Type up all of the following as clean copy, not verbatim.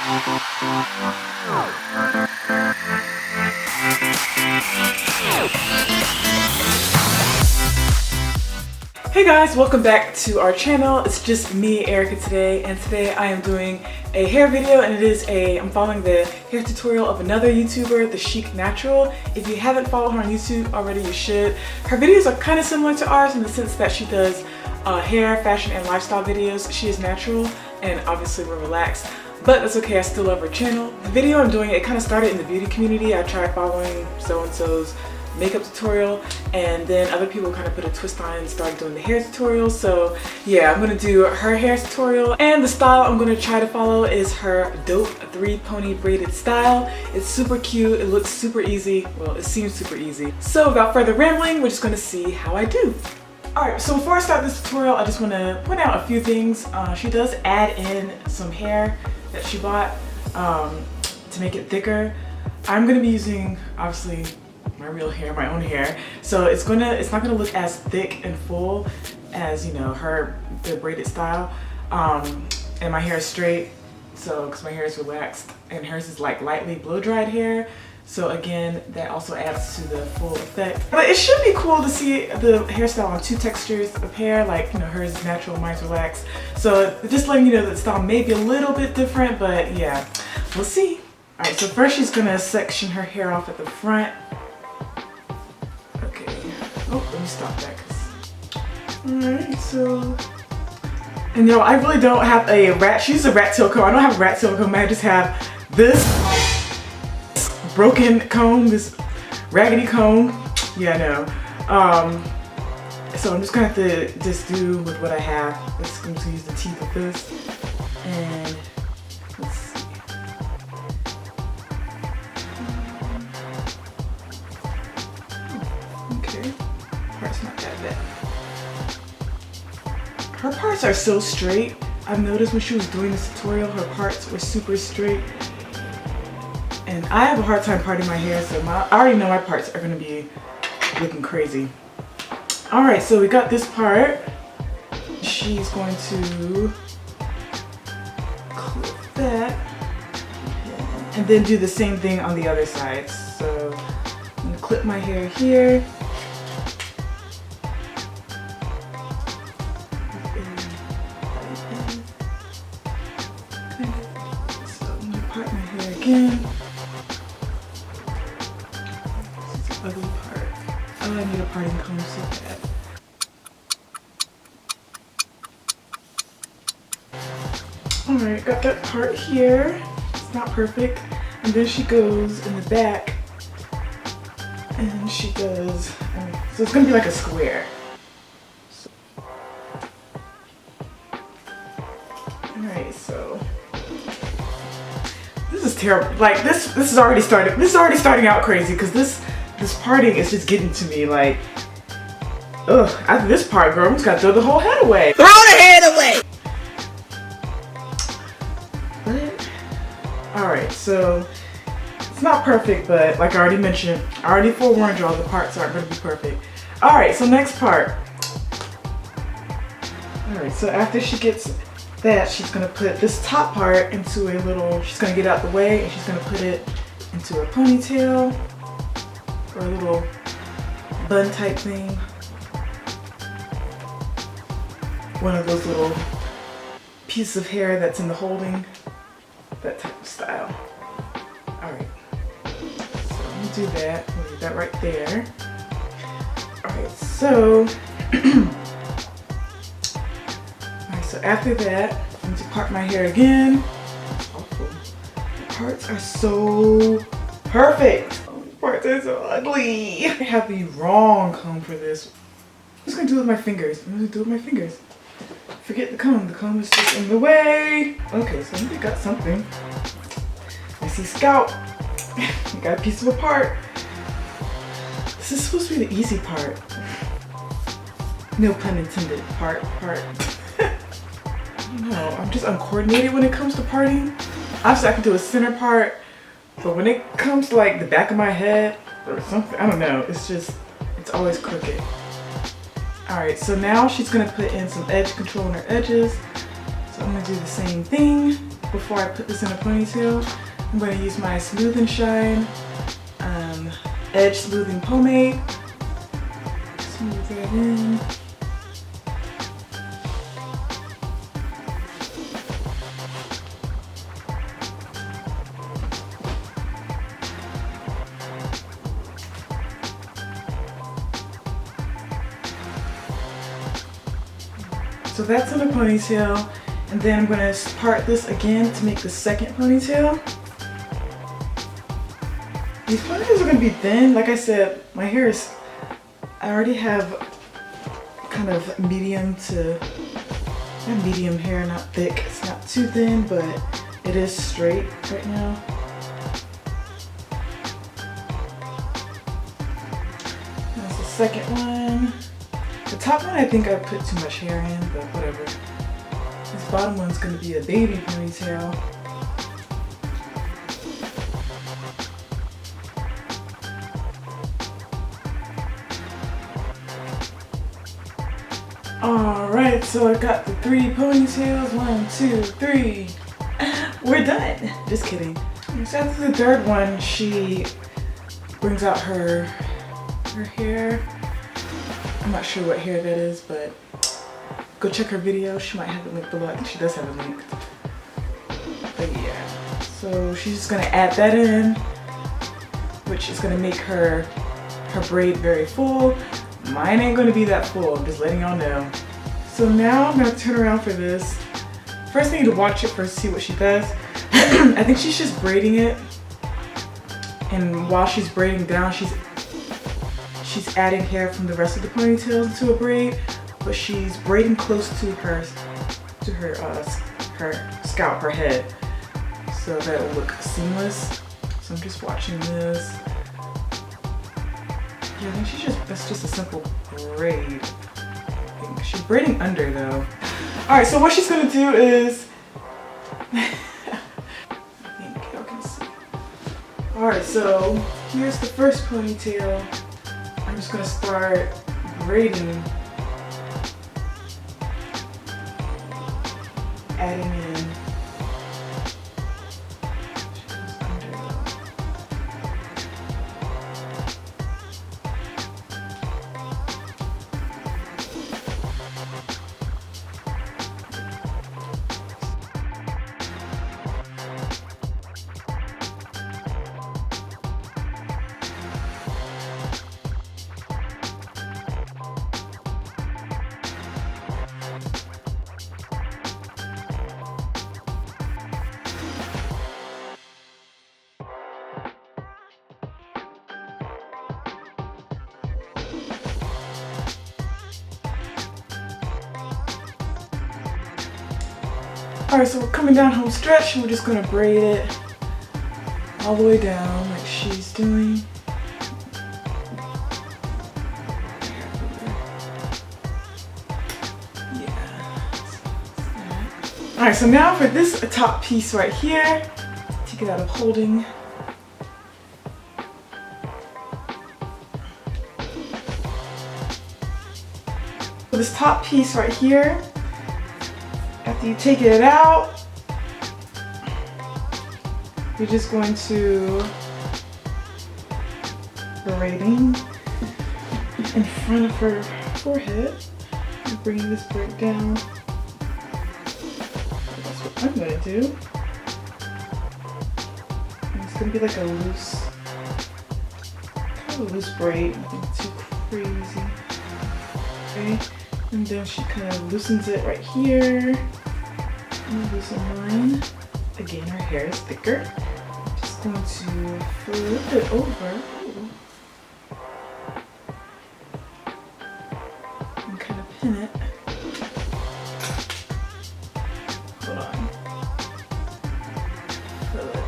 Hey guys, welcome back to our channel. It's just me, Erica, today, and today I am doing a hair video, and I'm following the hair tutorial of another YouTuber, Thechicnatural. If you haven't followed her on YouTube already, you should. Her videos are kind of similar to ours in the sense that she does hair, fashion, and lifestyle videos. She is natural, and obviously we're relaxed, but that's okay, I still love her channel. The video I'm doing, it kind of started in the beauty community. I tried following so-and-so's makeup tutorial, and then other people kind of put a twist on it and started doing the hair tutorial. So yeah, I'm gonna do her hair tutorial, and the style I'm gonna try to follow is her dope 3-pony braided style. It's super cute, it looks super easy, well, it seems super easy. So without further rambling, we're just gonna see how I do. Alright, so before I start this tutorial, I just want to point out a few things. She does add in some hair that she bought to make it thicker. I'm going to be using, obviously, my real hair, my own hair, so it's not gonna look as thick and full as, you know, the braided style. And my hair is straight, so because my hair is relaxed, and hers is like lightly blow dried hair. So again, that also adds to the full effect. But it should be cool to see the hairstyle on two textures of hair, like, you know, hers is natural, mine's relaxed. So just letting you know that the style may be a little bit different, but yeah, we'll see. All right, so first she's gonna section her hair off at the front. Okay. Oh, let me stop that. Alright, so. And you know, I really don't have a she uses a rat tail comb. I don't have a rat tail comb, I just have this broken comb, this raggedy comb. Yeah, I know. So I'm just gonna have to just do with what I have. Let's use the teeth of this. And let's see. Okay, part's not that bad. Her parts are so straight. I've noticed when she was doing this tutorial, her parts were super straight. And I have a hard time parting my hair, so I already know my parts are gonna be looking crazy. All right, so we got this part. She's going to clip that and then do the same thing on the other side. So I'm gonna clip my hair here. So I'm gonna part my hair again. Ugly part. Oh, I need a parting comb so bad. Alright, got that part here. It's not perfect. And then she goes in the back and she does, so it's gonna be like a square. Alright, so this is terrible. Like this is already starting out crazy, because this parting is just getting to me, like, ugh, after this part, girl, I'm just gonna throw the whole head away. Throw the head away! But, alright, so, it's not perfect, but like I already mentioned, I already forewarned y'all, the parts aren't gonna be perfect. Alright, so next part. Alright, so after she gets that, she's gonna put this top part into a little, she's gonna get out the way, and she's gonna put it into a ponytail. Or a little bun type thing. One of those little pieces of hair that's in the holding. That type of style. Alright. So let me do that. I'll leave that right there. Alright, so alright, so after that, I'm going to part my hair again. The parts are so perfect. Parts are so ugly. I have the wrong comb for this. I'm just gonna do it with my fingers. I'm gonna do it with my fingers. Forget the comb. The comb is just in the way. Okay, so I think I got something. I see scalp. I got a piece of a part. This is supposed to be the easy part. No pun intended. Part. I don't know. I'm just uncoordinated when it comes to parting. Obviously, I can do a center part. But when it comes to like the back of my head or something, I don't know, it's always crooked. Alright, so now she's gonna put in some edge control on her edges. So I'm gonna do the same thing. before I put this in a ponytail, I'm going to use my Smooth and Shine Edge Smoothing Pomade. Smooth that in. So that's in a ponytail, and then I'm going to part this again to make the second ponytail. These ponytails are going to be thin. Like I said, my hair is, I already have kind of medium to, not medium hair, not thick. It's not too thin, but it is straight right now. That's the second one. The top one, I think I put too much hair in, but whatever. This bottom one's gonna be a baby ponytail. Alright, so I got the 3 ponytails. 1, 2, 3. We're done. Just kidding. So after the third one, she brings out her hair. I'm not sure what hair that is, but go check her video. She might have it linked below. I think she does have it linked. But yeah, so she's just gonna add that in, which is gonna make her braid very full. Mine ain't gonna be that full, I'm just letting y'all know. So now I'm gonna turn around for this. First I need to watch it first to see what she does. I think she's just braiding it, and while she's braiding down, she's adding hair from the rest of the ponytails into a braid, but she's braiding close to her scalp, her head, so that it will look seamless. So I'm just watching this. Yeah, I think that's just a simple braid. She's braiding under though. Alright, so what she's gonna do is, I think y'all can see. Alright, so here's the first ponytail. I'm just gonna start braiding, adding in. Alright, so we're coming down home stretch and we're just gonna braid it all the way down like she's doing. Alright, so now for this top piece right here, take it out of holding. For this top piece right here, after you take it out, you're just going to braiding in front of her forehead. I'm bringing this braid down. That's what I'm going to do. And it's going to be like a loose, kind of a loose braid, nothing too crazy. Okay, and then she kind of loosens it right here. Loosen mine. Again, her hair is thicker. I'm just going to flip it over. Ooh. And kind of pin it. Hold on. Flip it.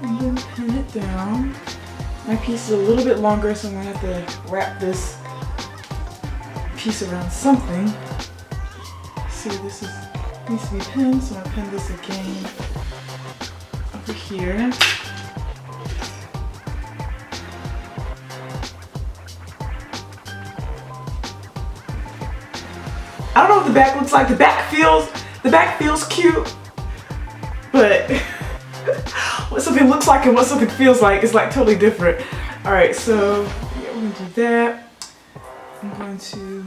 And then pin it down. My piece is a little bit longer, so I'm going to have to wrap this piece around something. See, this needs to be pinned, so I'm going to pin this again over here. I don't know what the back looks like. The back feels The back feels cute, but what something looks like and what something feels like is like totally different. All right, so yeah, we're gonna do that. I'm going to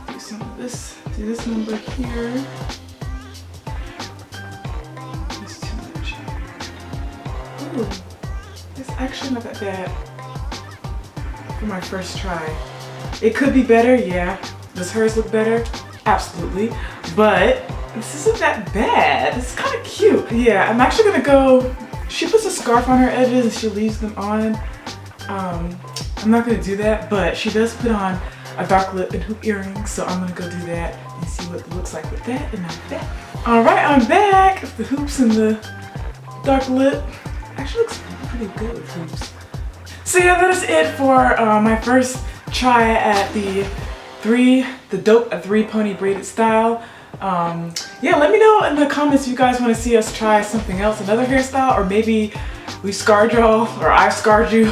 do some of this, do this number here. It's too much. Ooh, it's actually not that bad for my first try. It could be better, yeah. Does hers look better? Absolutely. But this isn't that bad. It's kind of cute. Yeah, I'm actually gonna go, she puts a scarf on her edges and she leaves them on. I'm not gonna do that, but she does put on a dark lip and hoop earrings, so I'm gonna go do that and see what it looks like with that and not that. All right, I'm back. The hoops and the dark lip. Actually looks pretty good with hoops. So yeah, that is it for my first try at the three pony braided style. Yeah, let me know in the comments if you guys want to see us try something else, another hairstyle, or maybe we scarred y'all, or I scarred you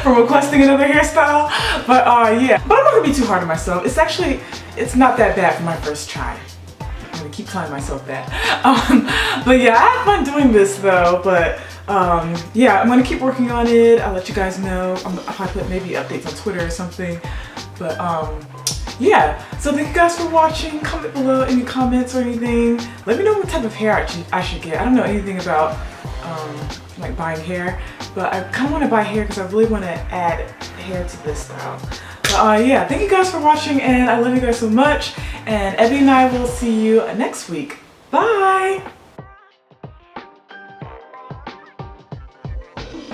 from requesting another hairstyle. But yeah, but I'm not gonna be too hard on myself. It's not that bad for my first try. I'm gonna keep telling myself that. But yeah, I had fun doing this though, but yeah, I'm gonna keep working on it. I'll let you guys know. I'll put maybe updates on Twitter or something. But yeah, so thank you guys for watching. Comment below any comments or anything. Let me know what type of hair I should get. I don't know anything about like buying hair, but I kind of want to buy hair because I really want to add hair to this style. But yeah, thank you guys for watching, and I love you guys so much. And Evie and I will see you next week. Bye!